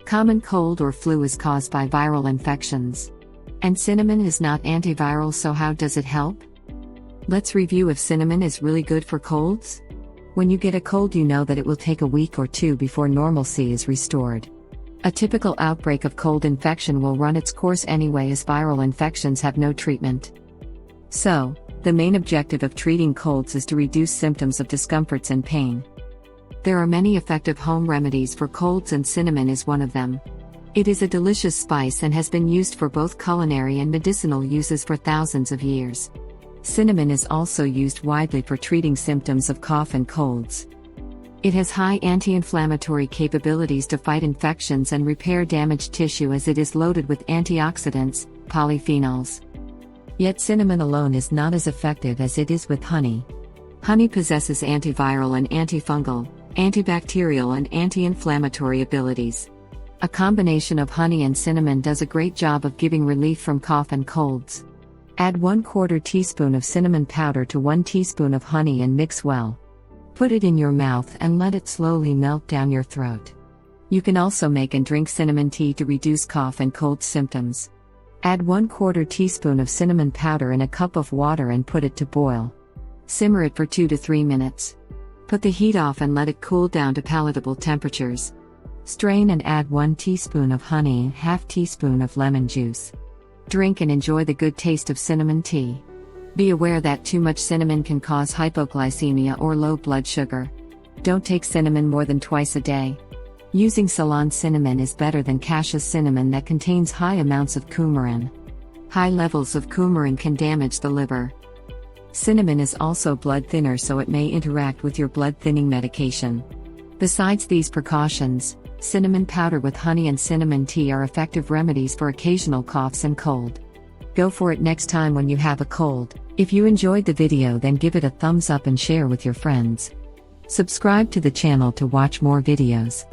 Common cold or flu is caused by viral infections. And cinnamon is not antiviral, so how does it help? Let's review if cinnamon is really good for colds. When you get a cold, you know that it will take a week or two before normalcy is restored. A typical outbreak of cold infection will run its course anyway, as viral infections have no treatment. So, the main objective of treating colds is to reduce symptoms of discomforts and pain. There are many effective home remedies for colds, and cinnamon is one of them. It is a delicious spice and has been used for both culinary and medicinal uses for thousands of years. Cinnamon is also used widely for treating symptoms of cough and colds. It has high anti-inflammatory capabilities to fight infections and repair damaged tissue, as it is loaded with antioxidants, polyphenols. Yet cinnamon alone is not as effective as it is with honey. Honey possesses antiviral and antifungal, antibacterial and anti-inflammatory abilities. A combination of honey and cinnamon does a great job of giving relief from cough and colds. Add 1/4 teaspoon of cinnamon powder to 1 teaspoon of honey and mix well. Put it in your mouth and let it slowly melt down your throat. You can also make and drink cinnamon tea to reduce cough and cold symptoms. Add 1/4 teaspoon of cinnamon powder in a cup of water and put it to boil. Simmer it for 2 to 3 minutes. Put the heat off and let it cool down to palatable temperatures. Strain and add 1 teaspoon of honey and 1/2 teaspoon of lemon juice. Drink and enjoy the good taste of cinnamon tea. Be aware that too much cinnamon can cause hypoglycemia or low blood sugar. Don't take cinnamon more than twice a day. Using Ceylon cinnamon is better than cassia cinnamon that contains high amounts of coumarin. High levels of coumarin can damage the liver. Cinnamon is also blood thinner, so it may interact with your blood thinning medication. Besides these precautions, cinnamon powder with honey and cinnamon tea are effective remedies for occasional coughs and cold. Go for it next time when you have a cold. If you enjoyed the video, then give it a thumbs up and share with your friends. Subscribe to the channel to watch more videos.